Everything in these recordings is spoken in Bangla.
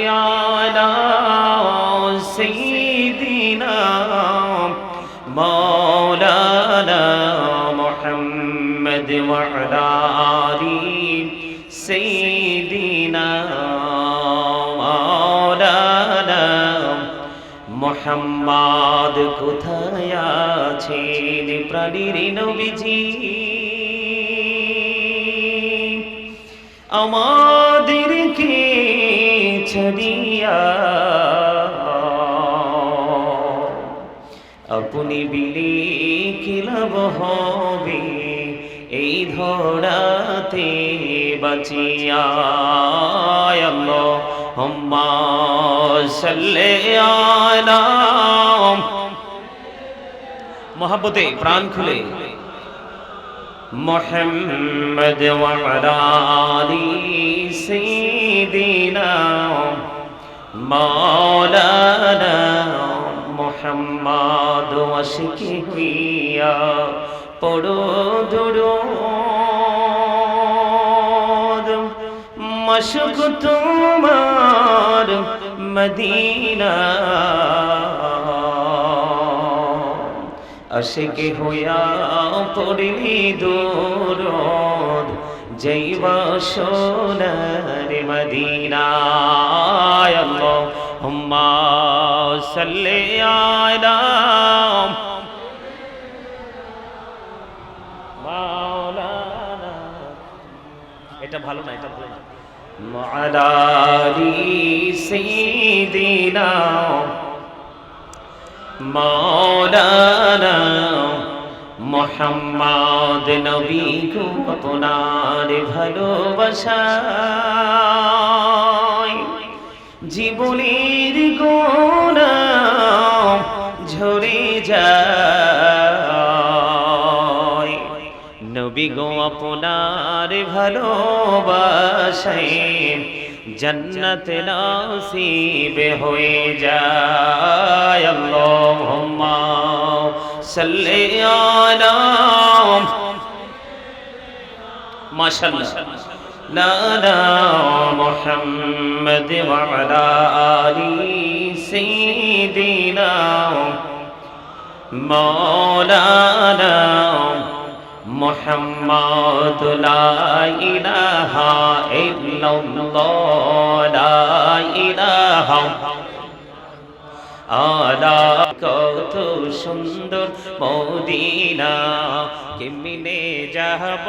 আলা সাইয়্যিদিনা মাওলানা মুহাম্মদ ওয়া আলা আলি সাইয়্যিদিনা মাওলানা মুহাম্মদ। কোথায় আছেন প্রাণের নবীজি, আমাদেরকে ছাড়িয়া আপনি বিলে কি লাভ হবে এই ধরাতে বাঁচিয়া। আল্লাহুম্মা সাল্লি আলা মোহাব্বতে প্রাণ খুলে মুহাম্মদ ওয়া আলা আলি সাইয়্যিদিনা মাওলানা মুহাম্মদ। আশিকি হইয়া পড়ো দুরূদ, মশক তোমার মদিনা। আশিকি হইয়া পড়লি দুরূদ, যাইবা সোনার মদিনা। আল্লাহুম্মা সাল্লি আলা মাওলানা। এটা ভালো না, এটা ভালো না। আলা আলি সাইয়্যিদিনা মাওলানা মুহাম্মদ। নবী গো আপনার ভালোবাসায় জীবনের গোনা ঝরে যায়। নবী গো আপনার ভালোবাসায় জন্নত নসিব হয়ে যায়। আল্লাহুম্মা সাল্লি আলা মাশাআল্লাহ লানা মুহাম্মদ ওয়া আলা আলি সাইয়্যিদিনা মাওলানা মুহাম্মদ। লা ইলাহা ইল্লাল্লাহ, লা ইলাহা আলা। কত সুন্দর মদিনা, কেমনে যাব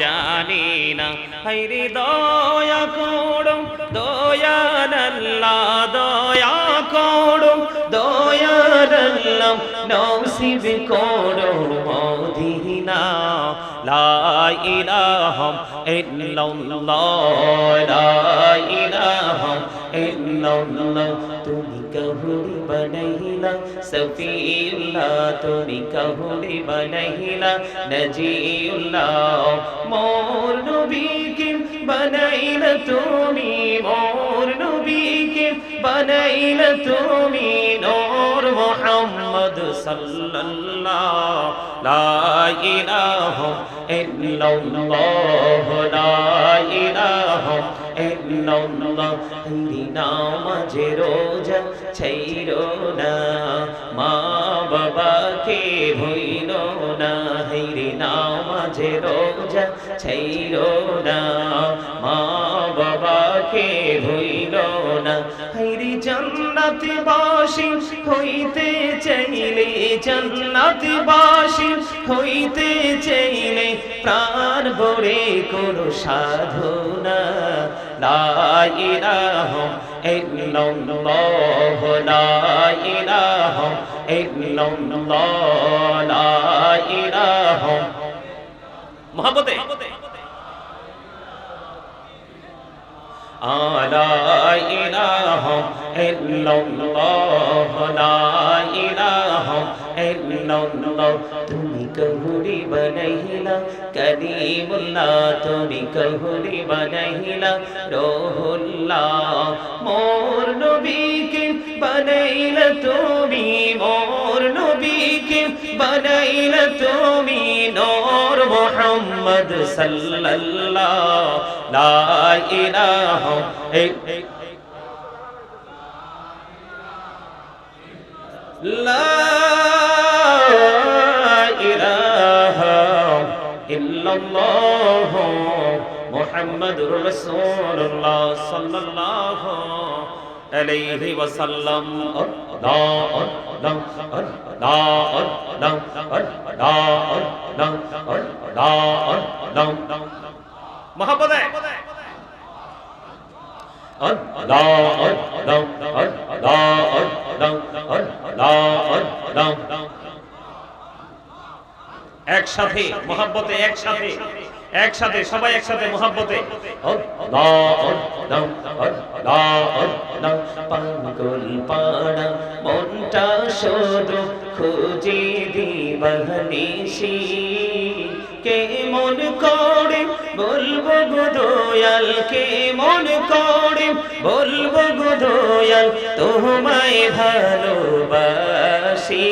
জানি না। হায়রে দয়া করো দয়াল আল্লাহ, দয়া করো দয়াল আল্লাহ, নসিব করো মদিনা। লা ইলাহা ইল্লাল্লাহ, লা ইলাহা ইল্লাল্লাহ। তুমি কাহুরি বানাইলা সফিউল্লাহ, তুমি কাহুরি বানাইলা নজিউল্লাহ। মোর নবীকে বানাইলা তুমি, মোর নবীকে বানাইলা তুমি নূর মুহাম্মদ সাল্লাল্লাহ। লা ইলাহা ইল্লাল্লাহ, লা ইলাহা ইল্লাল্লাহ। নামাজে রোজা ছাইরো না, মা বাবাকে ভুইলো না। হায়রে নামাজে রোজা ছাইরো না, মা বাবাকে ভুইলো না। হায়রে জান্নাতবাসী হইতে চাইলে, জান্নাতবাসী হইতে চাইলে প্রাণ ভরে করো সাধনা। লা ইলাহা ইল্লাল্লাহ, লা ইলাহা ইল্লাল্লাহ, লা ইলাহা। মোহাব্বতে লা ইলাহা ইল্লাল্লাহ, লা ইলাহা ইল্লাল্লাহ। তুমি কাহুরি বানাইলা কালিমুল্লাহ, তুমি কাহুরি বানাইলা রূহুল্লাহ। মোর নবীকে বানাইলা তুমি, মোর নবীকে বানাইলা তুমি নূর মুহাম্মদ সাল্লাল্লাহ। লা ইলাহা লা ইলাহা ইল্লাল্লাহ মুহাম্মাদুর রাসূলুল্লাহ সাল্লাল্লাহু আলাইহি ওয়াসাল্লাম। মহব্বতে একসাথে মহব্বতে, একসাথে একসাথে সবাই একসাথে মহব্বতে। পাগল পাড়া মনটা শুধু খুঁজে দিবানিশি, কে মন করে বলবো গো দয়াল, কে মন করে বলবো গো দয়াল, তোমায় ভালোবাসি।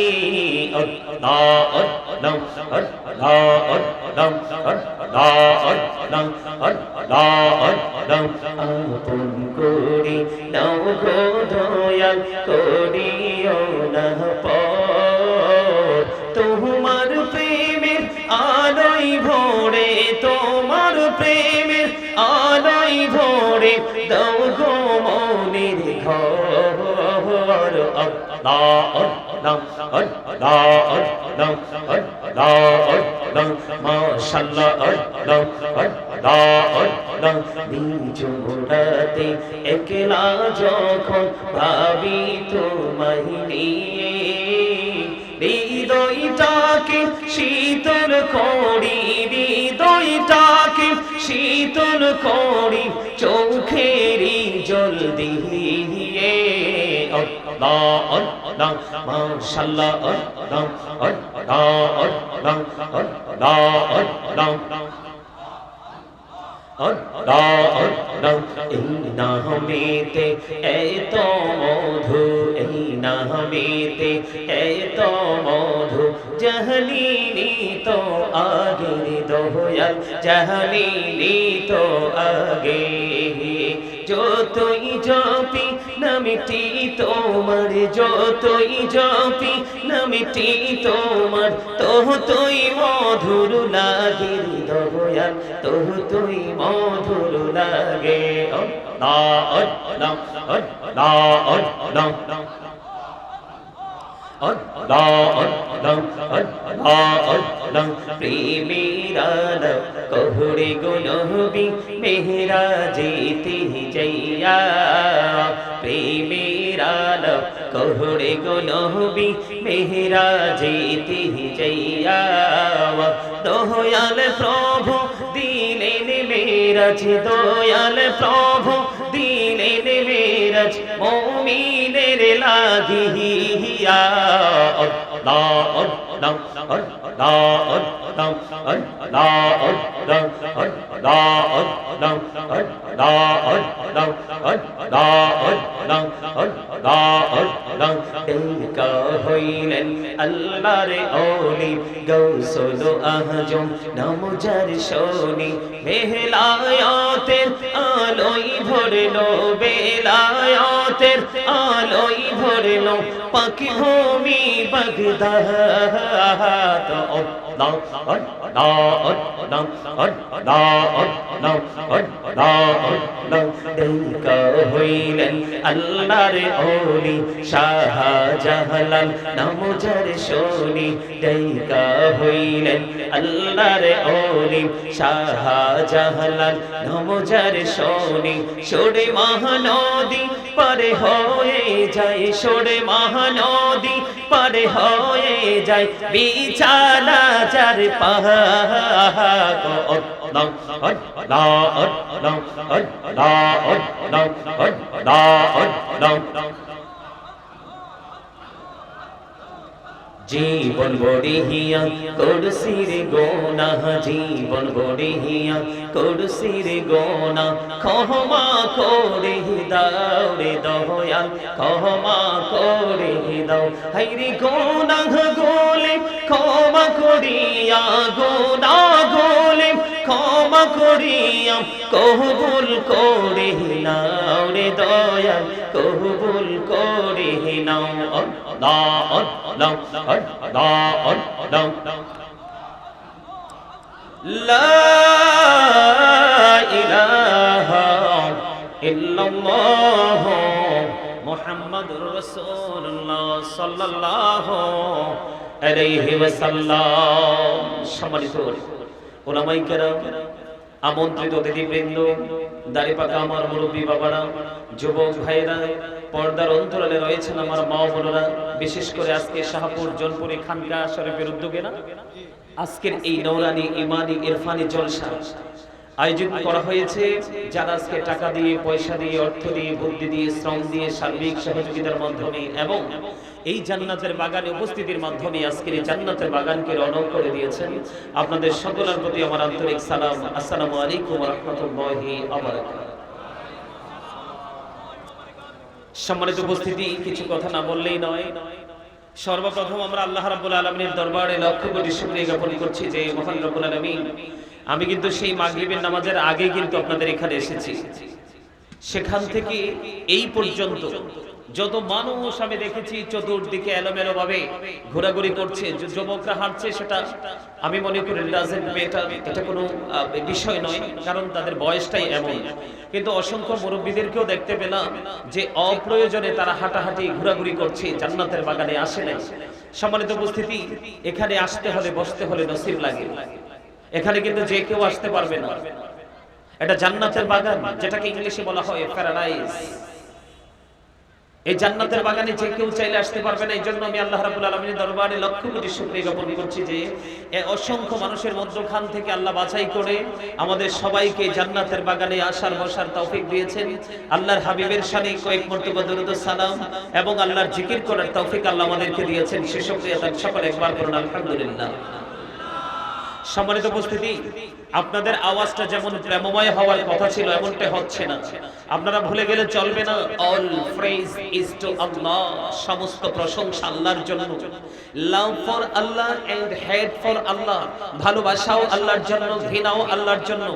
আপন করে নাও গো দয়াল, করিও না পর, তোমার প্রেমের আলোয় ভরে, তোমার প্রেমের আলোয় ভরে দাও গো মনের ঘর। নিঝুরাতে একলা যখন ভাবি তোমায় নিয়ে, হৃদয়টাকে শীতল করি, হৃদয়টাকে শীতল করি চোখেরই জল দিয়ে। মাশাআল্লাহ এই নামেতে এত মধু, এই নামেতে এত মধু, জাহলিনি তো আগে দয়াল, জাহলিনি তো আগে। যতই জপি নামটি তোমার, যতই জপি নামটি তোমার, ততই মধুর লাগে দয়াল, ততই মধুর লাগে। প্রেমের কহুরে গো নবী মেহরাজেতে যাইয়া, প্রেমের কহুরে গো নবী মেহরাজেতে যাইয়া, দয়াল প্রভু দিলেন মেরাজ, দয়াল প্রভু দিলেন মেরাজ মুমিনের লাগিয়া। হইলেন আল্লাহর ওলি গৌসুল আজম নাম যার শোনি, বেলায়েতের আলোয় ভরলো, বেলায়েতের আলোয় ভরলো পাক ভূমি বাগদাদ। হইলেন আল্লাহর ওলি শাহজালাল নাম যার শোনি, ডাইকা হইলেন আল্লাহর ওলি শাহজালাল নাম যার শোনি, সরে মহানদী পারে হয়ে যায়, সরে মহানদী পারে হয়ে যায়, বিছানা যার জীবন বড়িয়া করসির গোনা, জীবন বড়িয়া করসির গোনা, ক্ষমা করে দাও রে দয়াল, ক্ষমা করে দাও। হাইরে গোনা গোলে ক্ষমা করিয়া, গোনা গোলে ক্ষমা করিয়া কবুল করে নাও রে দয়াল কবুল করে নাও আল্লাহ আল্লাহ আল্লাহ আল্লাহ লা ইলাহা ইল্লাল্লাহ মুহাম্মাদুর রাসূলুল্লাহ সাল্লাল্লাহু আলাইহি ওয়াসাল্লাম। সম্মানিত উলামায়ে কেরাম, আমন্ত্রিত অতিথিবৃন্দ, দাড়ি পাকা আমার মুরব্বী বাবারা, যুবক ভাইরা, পর্দার অন্তরালে রয়েছেন আমার মা বোনেরা, বিশেষ করে আজকে শাহপুর জনপুরি খানকা শরীফের উদ্যোগে না আজকের এই নৌরানি ইমানি ইরফানি জলসা আয়োজন করা হয়েছে, যারা আজকে টাকা দিয়ে, পয়সা দিয়ে, অর্থ দিয়ে, বুদ্ধি দিয়ে, শ্রম দিয়ে, সার্বিক সহযোগিতার মাধ্যমে এবং এই জান্নাতের বাগানে উপস্থিতির মাধ্যমে আজকের এই জান্নাতের বাগানকে রৌনক করে দিয়েছেন। আপনাদের সকলের প্রতি আমার আন্তরিক সালাম। আসসালামু আলাইকুম ওয়া রাহমাতুল্লাহি ওয়া বারাকাতুহু। সম্মানিত উপস্থিতি, কিছু কথা না বললেই নয়। সর্বপ্রথম আমরা আল্লাহ রাব্বুল আলামিনের দরবারে লক্ষ কোটি শুকরিয়া জ্ঞাপন করছি যে মহান রব্বুল আলামিন, আমি কিন্তু সেই মাগরিবের নামাজের আগে কিন্তু আপনাদের এখানে এসেছি। সেখান থেকে এই পর্যন্ত যত মানুষ আমি দেখেছি চতুর্দিকে এলোমেলো ভাবে ঘোরাঘুরি করছে, যুবকরা হাঁটছে, সেটা আমি মনে করি এটা কোনো বিষয় নয়, কারণ তাদের বয়সটাই এমন। কিন্তু অসংখ্য মুরব্বীদেরকেও দেখতে পেলাম যে অপ্রয়োজনে তারা হাঁটাহাঁটি ঘোরাঘুরি করছে, জান্নাতের বাগানে আসে নাই। সম্মানিত উপস্থিতি, এখানে আসতে হলে, বসতে হলে নসিব লাগে। এখানে কিন্তু যে কেউ আসতে পারবে না। এটা জান্নাতের বাগান, যেটাকে ইংলিশে বলা হয় প্যারাডাইস। এই জান্নাতের বাগানে যে কেউ চাইলে আসতে পারবে না। এই জন্য আমি আল্লাহ রাব্বুল আলামিনের দরবারে লক্ষ কোটি শুকরিয়া জ্ঞাপন করছি যে অসংখ্য মানুষের মধ্যখান থেকে আল্লাহ বাছাই করে আমাদের সবাইকে জান্নাতের বাগানে আসার বসার তৌফিক দিয়েছেন। আল্লাহর হাবিবের শানে কয়েক মর্তবা দরুদ ও সালাম এবং আল্লাহর জিকির করার তৌফিক আল্লাহ আমাদেরকে দিয়েছেন। সে শুকরিয়া তার সকলে একবার করুন আলহামদুলিল্লাহ। সম্মানিত উপস্থিতি, আপনাদের আওয়াজটা যেমন প্রেমময় হওয়ার কথা ছিল এমনটা হচ্ছে না। আপনারা ভুলে গেলে চলবে না, all praise is to Allah, সমস্ত প্রশংসা আল্লাহর জন্য। Love for Allah and hate for Allah, ভালোবাসাও আল্লাহর জন্য, ঘৃণাও আল্লাহর জন্য।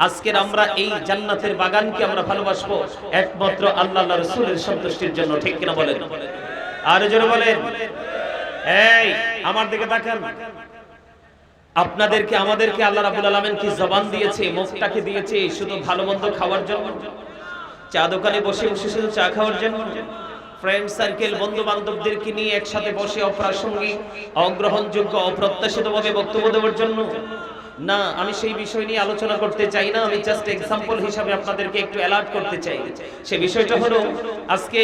আজকের আমরা এই জান্নাতের বাগানকে আমরা ভালোবাসবো একমাত্র আল্লাহ আল্লাহর রাসূলের সন্তুষ্টির জন্য, ঠিক কিনা বলেন? আর জোরে বলেন। এই আমার দিকে তাকান। আপনাদেরকে আমাদেরকে আল্লাহ রাব্বুল আলামিন কি জবান দিয়েছে, মুখটাকে দিয়েছে শুধু ভালো মন্দ খাওয়ার জন্য? চা দোকানে বসে বসে শুধু চা খাওয়ার জন্য? ফ্রেন্ড সার্কেল, বন্ধু বান্ধবদেরকে নিয়ে একসাথে বসে অপ্রাসঙ্গিক, অগ্রহণযোগ্য, অপ্রত্যাশিতভাবে বক্তব্য দেওয়ার জন্য? না, আমি সেই বিষয় নিয়ে আলোচনা করতে চাই না। আমি জাস্ট এক্সাম্পল হিসাবে আপনাদেরকে একটু অ্যালার্ট করতে চাই। সেই বিষয়টা হলো আজকে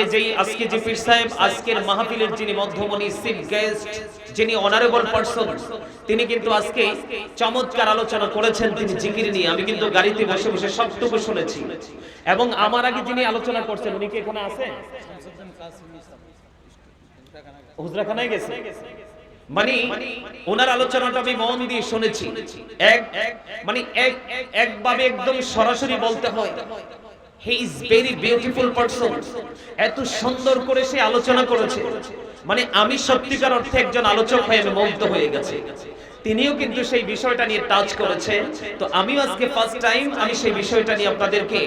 যে পীর সাহেব আজকের মাহফিলের যিনি মধ্যমণি, চিফ গেস্ট, যিনি অনারেবল পারসন, তিনি কিন্তু আজকে চমৎকার আলোচনা করেছেন তিনি জিকির নিয়ে। আমি কিন্তু গাড়িতে বসে বসে সবটুকু শুনেছি। এবং আমার আগে যিনি আলোচনা করছেন উনি কি এখানে আছেন? হুজরাখানায় গেছে। মানে ওনার আলোচনাটা আমি মন দিয়ে শুনেছি। একভাবে একদম সরাসরি বলতে হয়, he is very beautiful person. এত সুন্দর করে সে আলোচনা করেছে, মানে আমি সত্যিকার অর্থে একজন আলোচক হয়ে আমি মুগ্ধ হয়ে গেছি। তিনিও কিন্তু সেই বিষয়টা নিয়ে টাচ করেছে। তো আমিও আজকে ফার্স্ট টাইম আমি সেই বিষয়টা নিয়ে আপনাদেরকে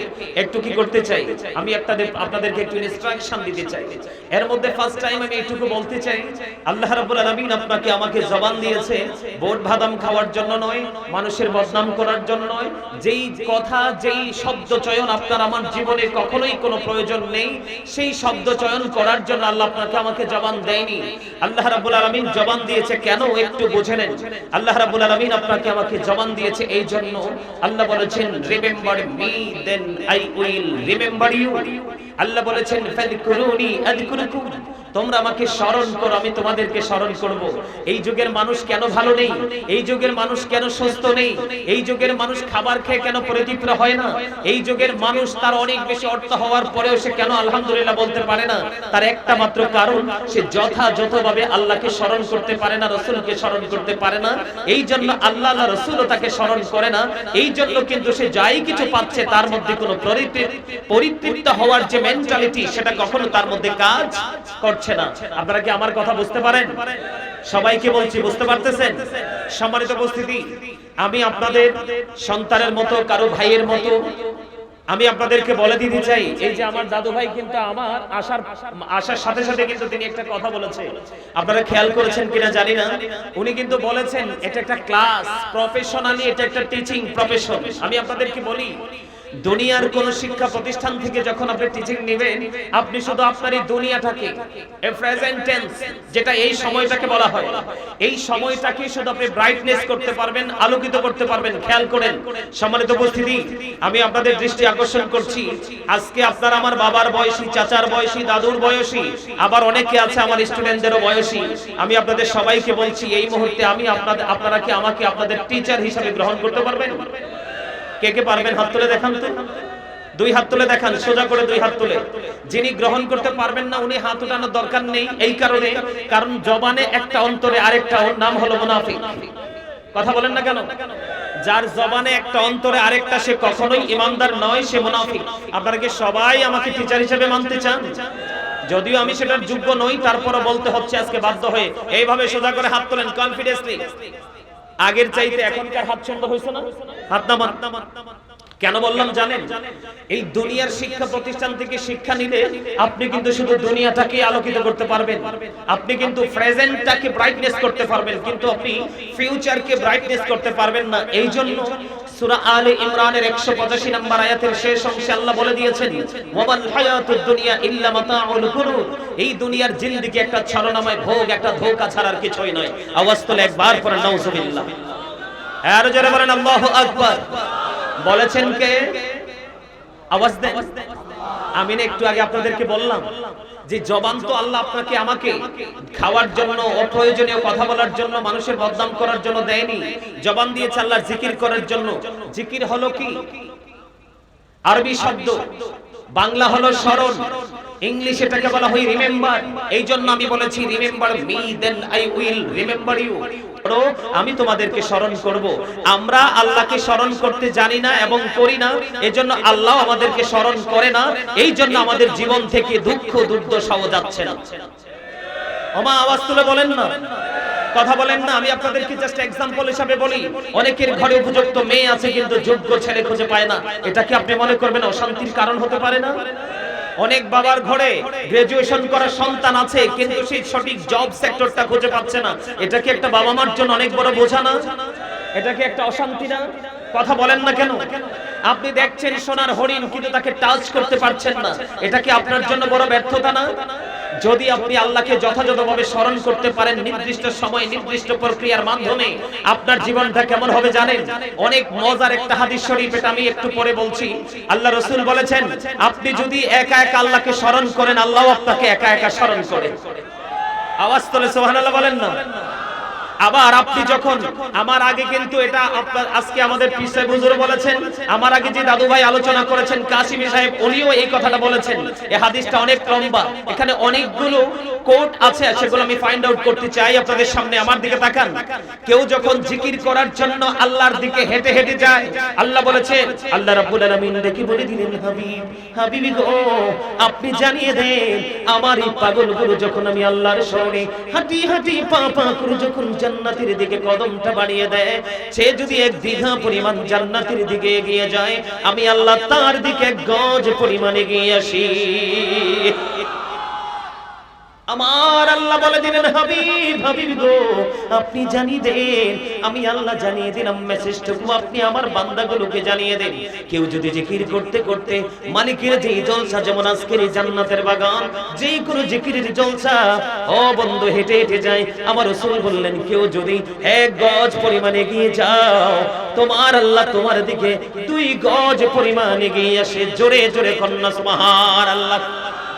একটু কি করতে চাই, আমি আপনাদেরকে একটু ইনস্ট্রাকশন দিতে চাই। এর মধ্যে ফার্স্ট টাইম আমি এইটুকু বলতে চাই, আল্লাহ রাব্বুল আলামিন আপনাকে আমাকে জবান দিয়েছে বোট বাদাম খাওয়ার জন্য নয়, মানুষের বদনাম করার জন্য নয়। যেই কথা, যেই শব্দ চয়ন আপনার আমার জীবনে কখনোই কোনো প্রয়োজন নেই, সেই শব্দ চয়ন করার জন্য আল্লাহ আপনাকে আমাকে জবান দেয়নি। আল্লাহ রাব্বুল আলামিন জবান দিয়েছে কেন একটু বুঝে নেন। আল্লাহ রাব্বুল আলামিন আপনাকে আমাকে জবান দিয়েছে এই জন্য, আল্লাহ বলেছেন remember me then I will remember you. আল্লাহ বলেছেন ফাযকুরুনি আযকুরুকুম, তোমরা আমাকে স্মরণ করো আমি তোমাদেরকে স্মরণ করব। এই যুগের মানুষ কেন ভালো নেই, এই যুগের মানুষ কেন সুস্থ নেই, এই যুগের মানুষ খাবার খেয়ে কেন পরিতৃপ্ত হয় না, এই যুগের মানুষ তার অনেক বেশি অর্থ হওয়ার পরেও সে কেন আলহামদুলিল্লাহ বলতে পারে না? তার একটা মাত্র কারণ, সে যথাযথভাবে আল্লাহকে স্মরণ করতে পারে না, রাসূলকে স্মরণ করতে পারে না। এই জন্য আল্লাহ রাসূলও তাকে স্মরণ করে না, এই জন্য কিন্তু সে যাই কিছু পাচ্ছে তার মধ্যে কোনো পরিতৃপ্ত হওয়ার যে মেন্টালিটি সেটা কখনো তার মধ্যে কাজ করছে না। আপনারা কি আমার কথা বুঝতে পারেন? সবাইকে বলছি, বুঝতে পারতেছেন? সম্মানিত উপস্থিতি, আমি আপনাদের সন্তানের মতো, কারো ভাইয়ের মতো আমি আপনাদেরকে বলে দিতে চাই, এই যে আমার দাদু ভাই কিন্তু আমার আসার সাথে সাথে কিন্তু তিনি একটা কথা বলেছে, আপনারা খেয়াল করেছেন কিনা জানি না, উনি কিন্তু বলেছেন এটা একটা ক্লাস, প্রফেশনালি এটা একটা টিচিং প্রফেশন। আমি আপনাদেরকে বলি, দুনিয়ার কোন শিক্ষা প্রতিষ্ঠান থেকে যখন আপনি টিচিং নেবেন, আপনি শুধু আপনার এই দুনিয়াটাকে, এ প্রেজেন্ট টেন্স যেটা এই সময়টাকে বলা হয়, এই সময়টাকে শুধু আপনি ব্রাইটনেস করতে পারবেন, আলোকিত করতে পারবেন। খেয়াল করেন সম্মানিত উপস্থিতি, আমি আপনাদের দৃষ্টি আকর্ষণ করছি, আজকে আপনারা আমার বাবার বয়সী, চাচার বয়সী, দাদুর বয়সী, আবার অনেকে আছে আমার স্টুডেন্টদেরও বয়সী। আমি আপনাদের সবাইকে বলছি, এই মুহূর্তে আমি আপনারা কি আমাকে আপনাদের টিচার হিসেবে গ্রহণ করতে পারবেন? কে কে পারবেন? হাত তুলে দেখান তো, দুই হাত তুলে দেখান, সোজা করে দুই হাত তুলে। যিনি গ্রহণ করতে পারবেন না উনি হাত উঠানোর দরকার নেই, এই কারণে কারণ জবানে একটা অন্তরে আরেকটা, ওর নাম হলো মুনাফিক। কথা বলেন না কেন? যার জবানে একটা অন্তরে আরেকটা, সে কখনোই ইমানদার নয়, সে মুনাফিক। আপনারা কি সবাই আমাকে টিচার হিসেবে মানতে চান? যদিও আমি সেটার যোগ্য নই, তারপরও বলতে হচ্ছে আজকে বাধ্য হয়ে। এইভাবে সোজা করে হাত তোলেন কনফিডেন্সলি। আগের চাইতে এখনকার হাত সুন্দর হয়েছে না? হাত নামান। কেন বললাম জানেন? এই দুনিয়ার শিক্ষা প্রতিষ্ঠান থেকে শিক্ষা নিলে আপনি কিন্তু শুধু দুনিয়াটাকে আলোকিত করতে পারবেন, আপনি কিন্তু প্রেজেন্টটাকে ব্রাইটনেস করতে পারবেন, কিন্তু আপনি ফিউচারকে ব্রাইটনেস করতে পারবেন না। এই জন্য সূরা আলে ইমরানের 185 নম্বর আয়াতের শেষ অংশে আল্লাহ বলে দিয়েছেন, ওয়াল হায়াতুদ দুনিয়া ইল্লা মাতাউল গুরুর, এই দুনিয়ার জিন্দেগি একটা ছলনাময় ভোগ, একটা ধোঁকা ছাড়া আর কিছুই নয়। আওয়াজ তোলে একবার পড়েন নাউজুবিল্লাহ, আর জোরে বলেন আল্লাহু আকবার। বলেছেন কে? আওয়াজ দেন। আমি না একটু আগে আপনাদেরকে বললাম যে জবান তো আল্লাহ আপনাকে আমাকে খাওয়ার জন্য, অপ্রয়োজনীয় কথা বলার জন্য, মানুষের বদনাম করার জন্য দেয়নি। জবান দিয়েছে আল্লাহর জিকির করার জন্য। জিকির হলো কি? আরবি শব্দ, বাংলা হলো স্মরণ, ইংলিশ এটাকে বলা হয় রিমেম্বার। এই জন্য আমি বলেছি remember me then I will remember you. আমি তোমাদেরকে স্মরণ করব। আমরা আল্লাহকে স্মরণ করতে জানি না এবং করি না, এজন্য আল্লাহ আমাদেরকে স্মরণ করে না, এই জন্য আমাদের জীবন থেকে দুঃখ দুর্দশাও যাচ্ছে না। ওমা আওয়াজ তুলে বলেন না, কথা বলেন না। আমি আপনাদেরকে জাস্ট এক্সাম্পল হিসেবে বলি, অনেকের ঘরে উপযুক্ত মেয়ে আছে কিন্তু যোগ্য ছেলে খুঁজে পায় না। এটা কি আপনি মনে করবেন অশান্তির কারণ হতে পারে না? অনেক বাবার ঘরে গ্রাজুয়েশন করা সন্তান আছে কিন্তু সেই সঠিক জব সেক্টরটা খুঁজে পাচ্ছে না। এটা কি একটা বাবা মার জন্য অনেক বড় বোঝা না? এটা কি একটা অশান্তি না? কথা বলেন না কেন? আপনি দেখছেন সোনার হরিণ কিন্তু তাকে টাচ করতে পারছেন না, এটা কি আপনার জন্য বড় ব্যর্থতা না? যদি আপনি আল্লাহকে যথাযথভাবে স্মরণ করতে পারেন নির্দিষ্ট সময়, নির্দিষ্ট প্রক্রিয়ার মাধ্যমে, আপনার জীবনটা কেমন হবে জানেন? অনেক মজার একটা হাদিস শরীফ, এটা আমি একটু পরে বলছি। আল্লাহ রাসূল বলেছেন, আপনি যদি একা একা আল্লাহকে স্মরণ করেন, আল্লাহ আপনাকে একা একা স্মরণ করে। আওয়াজ তোলে সুবহানাল্লাহ বলেন না। আবার আপনি যখন, আমার আগে কিন্তু এটা আপনার আজকে আমাদের পীর সাহেব হুজুর বলেছেন, আমার আগে যে দাদু ভাই আলোচনা করেছেন কাশিমি সাহেব, উনিও এই কথাটা বলেছেন। এই হাদিসটা অনেক লম্বা, এখানে অনেকগুলো কোট আছে, সেগুলো আমি ফাইন্ড আউট করতে চাই আপনাদের সামনে। আমার দিকে তাকান। কেউ যখন জিকির করার জন্য আল্লাহর দিকে হেঁটে হেঁটে যায়, আল্লাহ বলেছেন, আল্লাহ রাব্বুল আলামিন ডেকে বলে দিলেন, হাবিব, হাবিবি গো, আপনি জানিয়ে দেন আমার এই পাগলগুলো যখন আমি আল্লাহর শরণে হাঁটি হাঁটি পা পা করে যখন জান্নাতের দিকে কদমটা বাড়িয়ে দেয়, সে যদি 1 বিঘা পরিমাণ জান্নাতের দিকে এগিয়ে যায়, আমি আল্লাহ তার দিকে 1 গজ পরিমাণ এগিয়ে আসি। আমার আল্লাহ বলে দিলেন, হাবিব, হাবিব গো, আপনি জানিয়ে দেন, আমি আল্লাহ জানিয়ে দিলাম মেসেজটুকু, আপনি আমার বান্দাগুলোকে জানিয়ে দেন। কেউ যদি জিকির করতে করতে মালিকের যেই জলসা, যেমন আজকের এই জান্নাতের বাগান, যেই কোনো জিকিরের জলসা, ও বন্ধু হেঁটে হেঁটে যায়, আমার রাসূল বললেন, কেউ যদি 1 গজ পরিমাণ এগিয়ে যাও, তোমার আল্লাহ তোমার দিকে 2 গজ পরিমাণ এগিয়ে আসে। জোরে জোরে কন্যা সুবহানাল্লাহ।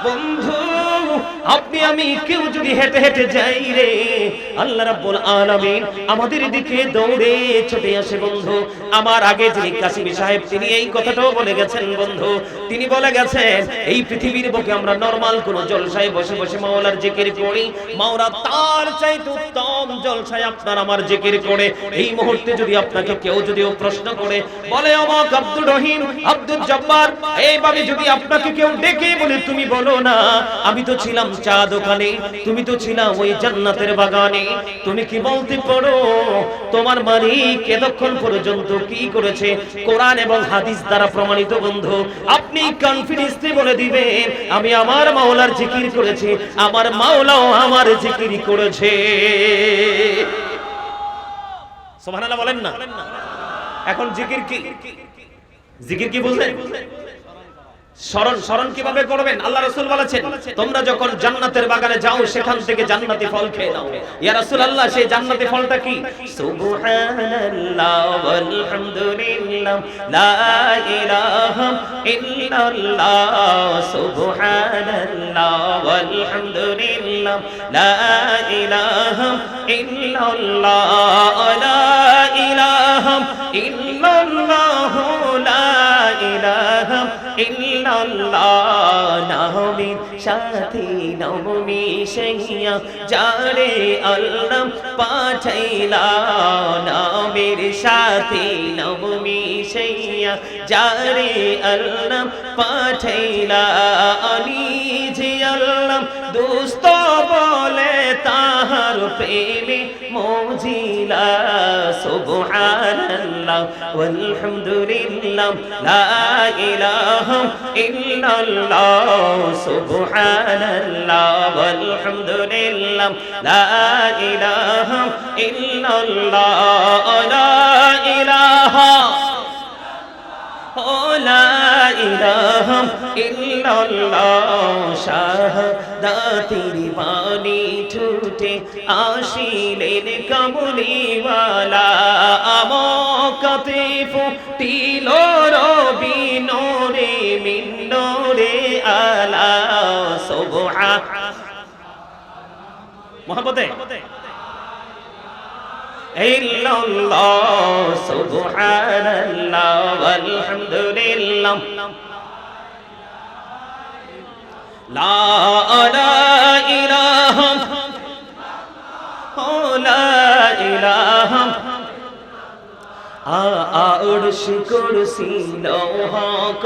বন্ধু আপনি আমি কেউ যদি হেঁটে হেঁটে যাই রে, আল্লাহ রাব্বুল আলামিন আমাদের দিকে দৌড়ে ছুটে আসে বন্ধু। আমার আগে যিনি কাসিমি সাহেব তিনি এই কথাটাও বলে গেছেন বন্ধু। তিনি বলে গেছেন এই পৃথিবীর বুকে আমরা নরমাল কোন জলসায় বসে বসে মাওলার জিকির করি, মাওলা তার চাইতে উত্তম জলসায় আপনার আমার জিকির করে। এই মুহূর্তে যদি আপনাকে কেউ যদিও প্রশ্ন করে বলে অমক আব্দুর রহিম, আব্দুল জব্বার, এইভাবে যদি আপনাকে কেউ ডেকে বলে তুমি বলো না আমি তো ছিলাম চা দোকানে, তুমি তো ছিলাম ওই জান্নাতের বাগানে, তুমি কি বলতে পারো তোমার মালিক এতক্ষণ পর্যন্ত কি করেছে? কোরআন এবং হাদিস দ্বারা প্রমাণিত বন্ধু। আপনি কনফিডেন্সে বলে দিবেন আমি আমার মাওলার জিকির করেছি, আমার মাওলাও আমার জিকির করেছে। সুবহানাল্লাহ বলেন না। এখন জিকির কি? জিকির কি বুঝলেন? স্মরণ কিভাবে করবেন? আল্লাহ রাসূল বলেছেন তোমরা যখন জান্নাতের বাগানে যাও সেখান থেকে জান্নাতি ফল খেয়ে নাও। ইয়া রাসূলুল্লাহ সেই জান্নাতি ফলটা কি? সুবহানাল্লাহ ওয়াল হামদুলিল্লাহ লা ইলাহা ইল্লাল্লাহ, সুবহানাল্লাহ ওয়াল হামদুলিল্লাহ লা ইলাহা ইল্লাল্লাহ, লা ইলাহা ইল্লাল্লাহ, লা ইলাহা ইল্লাল্লাহ। নামের সাথে নাম মিশাইয়া যারে আল্লাহ পাঠাইলা, নামের সাথে নাম মিশাইয়া যারে আল্লাহ পাঠাইলা, নিজে আল্লাহ দোস্ত বলে তাহার প্রেমে মজিলা। সুবহানাল্লাহ ওয়াল হামদুলিল্লাহ লা ইলাহা ইল্লাল্লাহ, সুবহানাল্লাহ ওয়াল হামদুলিল্লাহ লা ইলাহা ইল্লাল্লাহ, লা ইলাহা লা ইলাহা ইল্লাল্লাহ। শাহাদাতের বাণী ছুটে আসিলেন কামলিওয়ালা, আমকাতে ফুটিল রবি নূরে মিন নূরে আলা। সুবহান মুহাম্মদে ইল্লাল্লাহ, সুবহানাল্লাহ ওয়াল হামদুলিল্লাহ লা ইলাহা লা ইলাহা। আরশ কুরসি লৌহ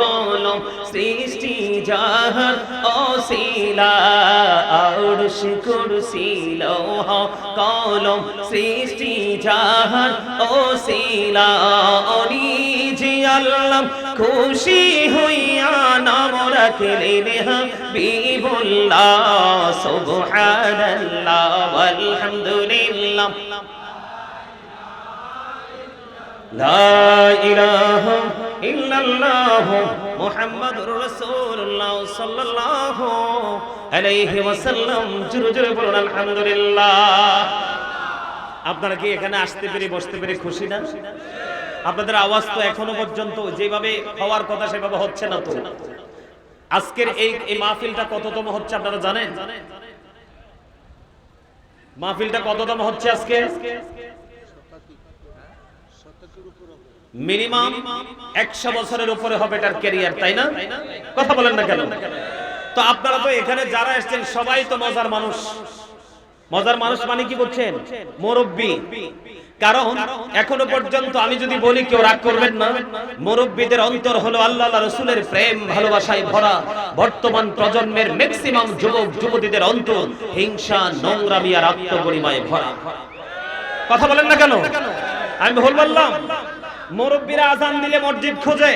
কলম সৃষ্টি জাহান অসিলা, আরশ কুরসি লৌহ কলম সৃষ্টি জাহান অসিলা, নিজে আল্লাহ খুশি হইয়া নাম রাখলেন হাবিবুল্লাহ। সুবহানাল্লাহ ওয়াল হামদুলিল্লাহ লা ইলাহা ইল্লাল্লাহ মুহাম্মাদুর রাসূলুল্লাহ সাল্লাল্লাহু আলাইহি ওয়াসাল্লাম। জোরে জোরে বলুন আলহামদুলিল্লাহ। আপনারা কি এখানে আসতে পেরে বসতে পেরে খুশি না? আপনাদের আওয়াজ তো এখনো পর্যন্ত যেভাবে হওয়ার কথা সেভাবে হচ্ছে না। তো আজকের এই মাহফিলটা কততম হচ্ছে আপনারা জানেন? মাহফিলটা কততম হচ্ছে আজকে? মিনিমাম 100 বছরের উপরে হবে এটার ক্যারিয়ার, তাই না? কথা বলেন না কেন? তো আপনারা তো এখানে যারা এসেছেন সবাই তো মজার মানুষ। মজার মানুষ মানে কি বুঝছেন? মুরব্বি। কারণ এখনো পর্যন্ত আমি যদি বলি কেউ রাগ করবেন না, মুরব্বিদের অন্তর হলো আল্লাহ রাসূলের প্রেম ভালোবাসায় ভরা। বর্তমান প্রজন্মের ম্যাক্সিমাম যুবক যুবতীদের অন্তর হিংসা নোংরামি আর আত্মগরিমায় ভরা। কথা বলেন না কেন? আমি ভুল বললাম? মুরব্বিরা আযান দিলে মসজিদ খোঁজে,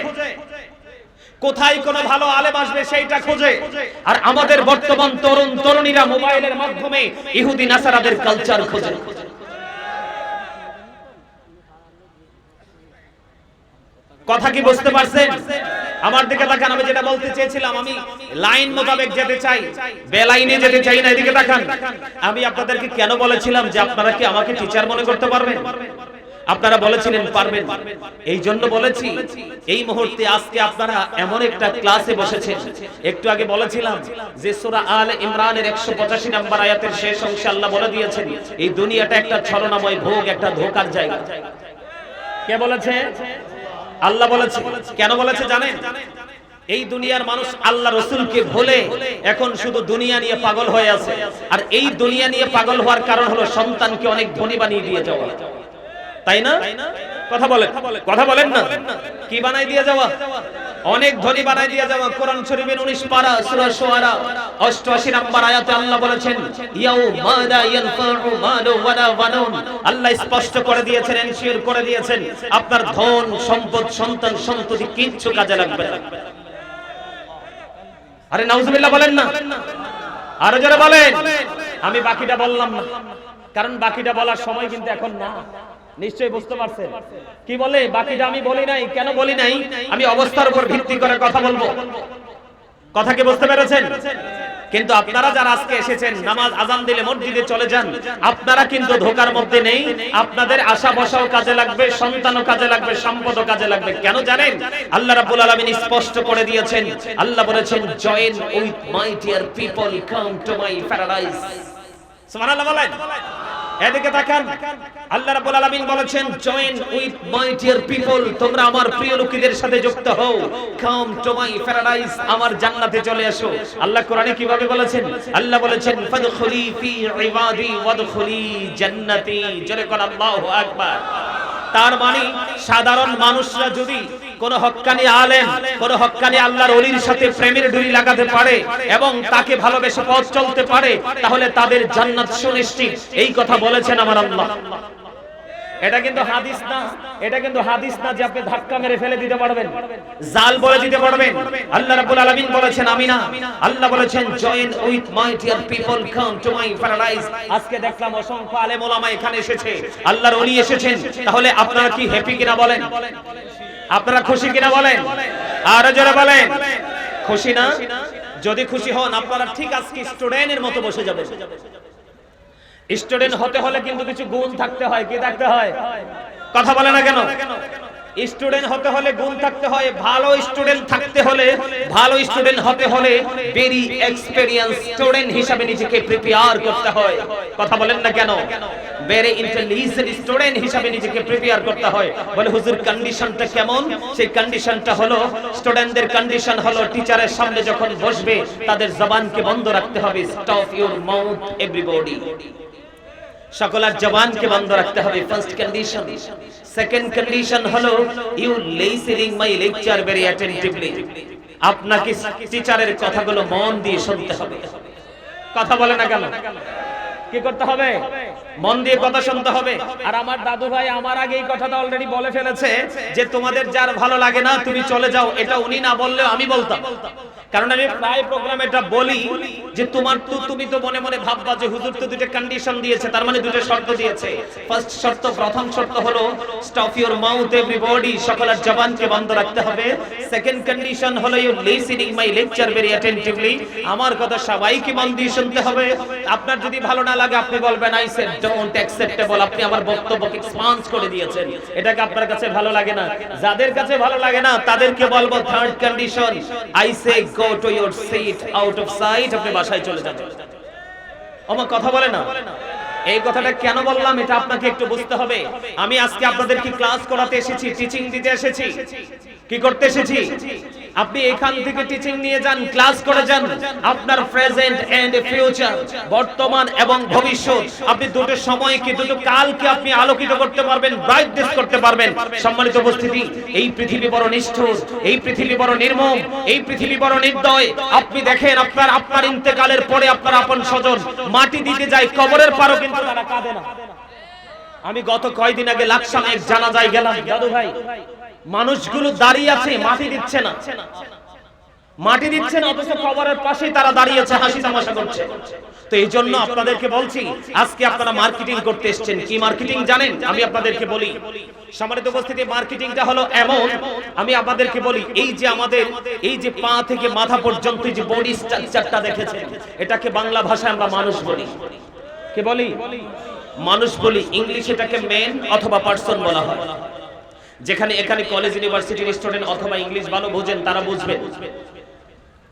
কোথায় কোন ভালো আলেম আসবে সেইটা খোঁজে। আর আমাদের বর্তমান তরুণ তরুণীরা মোবাইলের মাধ্যমে ইহুদি নাসারাদের কালচার খোঁজে। কথা কি বুঝতে পারছেন? আমার দিকে তাকান। আমি যেটা বলতে চেয়েছিলাম, আমি লাইন মোতাবেক যেতে চাই, বেলাইনে যেতে চাই না। এদিকে তাকান। আমি আপনাদেরকে কেন বলেছিলাম যে আপনারা কি আমাকে টিচার মনে করতে পারবেন? আপনারা বলেছিলেন পারবেন, এই জন্য বলেছি এই মুহূর্তে আজকে আপনারা এমন একটা ক্লাসে বসেছেন। একটু আগে বলেছিলাম যে সূরা আলে ইমরানের 185 নম্বর আয়াতের শেষ অংশে আল্লাহ বলে দিয়েছেন এই দুনিয়াটা একটা ছলনাময় ভোগ, একটা ধোঁকার জায়গা। কে বলেছে? আল্লাহ বলেছে। কেন বলেছে জানেন? এই দুনিয়ার মানুষ আল্লাহ রাসূলকে ভুলে এখন শুধু দুনিয়া নিয়ে পাগল হয়ে আছে। আর এই দুনিয়া নিয়ে পাগল হওয়ার কারণ হলো সন্তানকে অনেক ধনী বানিয়ে দিয়ে যাওয়া, তাই না? কথা বলেন না, কি বানাই দিয়ে যাওয়া? অনেক ধনী বানাই দিয়ে যাওয়া। কোরআন শরীফের 19 পারা সূরা শুআরা 88 নম্বর আয়াতে আল্লাহ বলেছেন ইয়াউমা লা ইয়ানফাউ মালু ওয়ালা বানুন। আল্লাহ স্পষ্ট করে দিয়েছেন, এনশিওর করে দিয়েছেন আপনার ধন সম্পদ সন্তান সন্ততি কিচ্ছু কাজে লাগবে না। আরে নাউজুবিল্লাহ বলেন না, আরো জোরে বলেন। আমি বাকিটা বললাম না, কারণ বাকিটা বলার সময় কিন্তু এখন না। নিশ্চয়ই বুঝতে পারছেন কি বলে বাকিটা আমি বলি নাই। কেন বলি নাই? আমি অবস্থার উপর ভিত্তি করে কথা বলবো। কথা কি বুঝতে পেরেছেন? কিন্তু আপনারা যারা আজকে এসেছেন, নামাজ আজান দিলে মসজিদে চলে যান, আপনারা কিন্তু ধোকার মধ্যে নেই। আপনাদের আশা বসাও কাজে লাগবে, সন্তানও কাজে লাগবে, সম্পদও কাজে লাগবে। কেন জানেন? আল্লাহ রাব্বুল আলামিন স্পষ্ট করে দিয়েছেন। আল্লাহ বলেছেন join with my dear people, come to my paradise. সুবহানাল্লাহ বলেন। এদিকে তাকান, আল্লাহ রাব্বুল আলামিন বলেছেন join with my dear people, তোমরা আমার প্রিয় লোকেদের সাথে যুক্ত হও, কাম টু মাই প্যারাডাইস, আমার জান্নাতে চলে আসো। আল্লাহ কোরআনে কিভাবে বলেছেন? আল্লাহ বলেছেন ফাদখুলি ফি ইবাদি ওয়াদখুলি জান্নাতি। জোরে কোন আল্লাহু আকবার। তার মানে সাধারণ মানুষরা যদি কোন হক্কানি আলেম, কোন হক্কানি আল্লাহর ওলির সাথে প্রেমের ডুরি লাগাতে পারে এবং তাকে ভালোবেসে পথ চলতে পারে, তাহলে তাদের জান্নাত সুনিশ্চিত। এই কথা বলেছেন আমার আল্লাহ। এটা কিন্তু হাদিস না, এটা কিন্তু হাদিস না যে আপনি ধাক্কা মেরে ফেলে দিতে পারবেন, জাল বলে দিতে পারবেন। আল্লাহ রাব্বুল আলামিন বলেছেন আমি না, আল্লাহ বলেছেন join with my dear people, come to my paradise. আজকে দেখলাম অসংখ্য আলেম ওলামা এখানে এসেছে, আল্লাহর ওলি এসেছেন। তাহলে আপনারা কি হ্যাপি কিনা বলেন? আপনারা খুশি কিনা বলেন? আরো জোরে বলেন। খুশি না? যদি খুশি হন আপনারা ঠিক আজকে স্টুডেন্টের মতো বসে যাবেন। স্টুডেন্ট হতে হলে কিন্তু কিছু গুণ থাকতে হয়। কি থাকতে হয়? কথা বলে না কেন? স্টুডেন্ট হতে হলে গুণ থাকতে হয়। ভালো স্টুডেন্ট থাকতে হলে, ভালো স্টুডেন্ট হতে হলে ভেরি এক্সপেরিয়েন্স স্টুডেন্ট হিসেবে নিজেকে প্রিপেয়ার করতে হয়। কথা বলেন না কেন? ভেরি ইন্টেলিজেন্ট স্টুডেন্ট হিসেবে নিজেকে প্রিপেয়ার করতে হয়। বলে হুজুর কন্ডিশনটা কেমন? সেই কন্ডিশনটা হলো, স্টুডেন্টদের কন্ডিশন হলো টিচারের সামনে যখন বসবে তাদের জবানকে বন্ধ রাখতে হবে। Stop your mouth everybody. সকলের জবানকে বন্ধ রাখতে হবে, ফার্স্ট কন্ডিশন। সেকেন্ড কন্ডিশন হলো you listening my lecture very attentively. আপনাকে টিচারের কথাগুলো মন দিয়ে শুনতে হবে। কথা বলে না কেন? কি করতে হবে? মন দিয়ে কথা শুনতে হবে। আর আমার দাদু ভাই আমার আগে এই কথাটা অলরেডি বলে ফেলেছে যে তোমাদের যার ভালো লাগে না তুমি চলে যাও। এটা উনি না বললেও আমি বলতাম, কারণ আমি প্রায় প্রোগ্রামে এটা বলি যে তুমি তো মনে মনে ভাববা যে হুজুর তো দুটো কন্ডিশন দিয়েছে, তার মানে দুটো শর্ত দিয়েছে। ফার্স্ট শর্ত, প্রথম শর্ত হলো স্টপ ইউর মাউথ এভরিবডি, সকলের জবানকে বন্ধ রাখতে হবে। সেকেন্ড কন্ডিশন হলো you listening my lecture very attentively, আমার কথা সবাইকে মন দিয়ে শুনতে হবে। আপনার যদি ভালো না লাগে আপনি বলবেন আই সেড ডোন্ট অ্যাকসেপ্টেবল, আপনি আমার বক্তব্যকে এক্সপান্স করে দিয়েছেন, এটাকে আপনার কাছে ভালো লাগে না। যাদের কাছে ভালো লাগে না তাদেরকে বলবো third condition, I say go to your seat out of sight, আপনি বাসায় চলে যান। আমার কথা বলে না? এই কথাটা কেন বললাম এটা আপনাকে একটু বুঝতে হবে। আমি আজকে আপনাদেরকে ক্লাস করাতে এসেছি, টিচিং দিতে এসেছি। কি করতে এসেছি? আপনি এখান থেকে টিচিং নিয়ে যান, ক্লাস করে যান। আপনার প্রেজেন্ট এন্ড ফিউচার, বর্তমান এবং ভবিষ্যৎ, আপনি দুটো সময়কে, দুটো কালকে আপনি আলোকিত করতে পারবেন, ব্রাইটনেস করতে পারবেন। সম্মানিত উপস্থিতি, এই পৃথিবী বড় নিষ্ঠুর, এই পৃথিবী বড় নির্মম, এই পৃথিবী বড় নির্দয়। আপনি দেখেন আপনার ইন্তেকালের পরে আপনার আপন স্বজন মাটি দিতে যায়, কবরের পারও কিন্তু তারা কাঁদে না। আমি গত কয়েকদিন আগে লাকসামে এক জানাজায় গেলাম দাদু ভাই, মানুষগুলো দাঁড়িয়ে আছে, মাটি দিচ্ছে না, মাটি দিচ্ছে না, অথচ কবরের পাশেই তারা দাঁড়িয়ে আছে, হাসি তামাশা করছে। তো এই জন্য আপনাদেরকে বলছি, আজকে আপনারা মার্কেটিং করতে এসেছেন। কি মার্কেটিং জানেন? আমি আপনাদেরকে বলি, সম্মানিত উপস্থিতি, মার্কেটিংটা হলো এমন, আমি আপনাদেরকে বলি, এই যে আমাদের এই যে পা থেকে মাথা পর্যন্ত যে বডি স্ট্রাকচারটা দেখেছেন, এটাকে বাংলা ভাষায় আমরা মানুষ বলি। কে বলি? মানুষ বলি। ইংলিশে এটাকে ম্যান অথবা পারসন বলা হয়। যেখানে এখানে কলেজ ইউনিভার্সিটির স্টুডেন্ট অথবা ইংলিশ ভালো বোঝেন তারা বুঝবেন।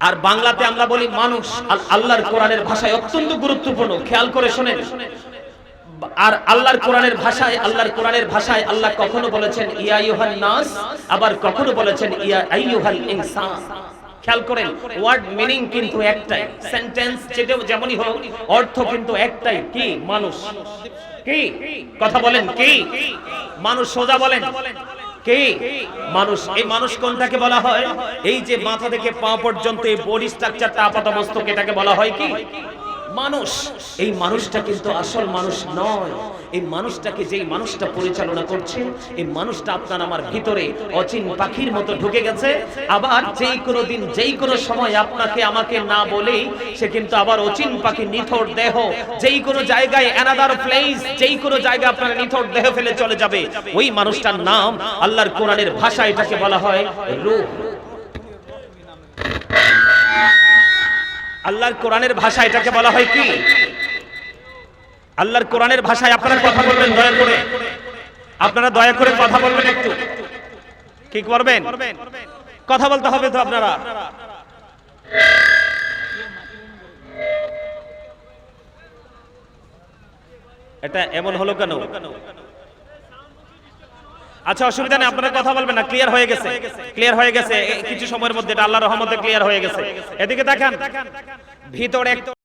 আর বাংলাতে আমরা বলি মানুষ। আল্লাহর কোরআনের ভাষায় অত্যন্ত গুরুত্বপূর্ণ, খেয়াল করে শুনেন। আর আল্লাহর কোরআনের ভাষায় আল্লাহ কখনো বলেছেন ইয়া আইয়ুহান নাস, আবার কখনো বলেছেন ইয়া আইয়ুহাল ইনসান। খেয়াল করেন, ওয়ার্ড মিনিং কিন্তু একটাই, সেন্টেন্স যেটা যেমনই হোক অর্থ কিন্তু একটাই, কি? মানুষ। কি কথা বলেন? কি মানুষ? সোজা বলেন, কি মানুষ? এই মানুষ কোনটাকে বলা হয়? এই যে মাথা থেকে পা পর্যন্ত এই বডি স্ট্রাকচারটা, আপাতমস্তক, এটাকে বলা হয় কি? মানুষ। এই মানুষটা কিন্তু আসল মানুষ নয়। এই মানুষটাকে যেই মানুষটা পরিচালনা করছে, এই মানুষটা আপনার আমার ভিতরে অচিন পাখির মতো ঢুকে গেছে। আবার যেই কোনো দিন, যেই কোনো সময় আপনাকে আমাকে না বলেই সে কিন্তু আবার অচিন পাখি, নিথর দেহ, যেই কোনো জায়গায়, অ্যানাদার প্লেস, যেই কোনো জায়গায় আপনার নিথর দেহ ফেলে চলে যাবে। ওই মানুষটার নাম আল্লাহর কোরআনের ভাষায় এটাকে বলা হয় রূহ। আল্লাহর কোরআনের ভাষায় এটাকে বলা হয় কি? আল্লাহর কোরআনের ভাষায় আপনারা কথা বলবেন, দয়া করে আপনারা দয়া করে কথা বলবেন। একটু কি করবেন? কথা বলতে হবে তো আপনারা। এটা এমন হলো কেন? আচ্ছা, অসুবিধা নেই, আপনারা কথা বলবেন না। ক্লিয়ার হয়ে গেছে, ক্লিয়ার হয়ে গেছে। কিছু সময়ের মধ্যে এটা আল্লাহর রহমতে ক্লিয়ার হয়ে গেছে। এদিকে দেখেন, ভিতরে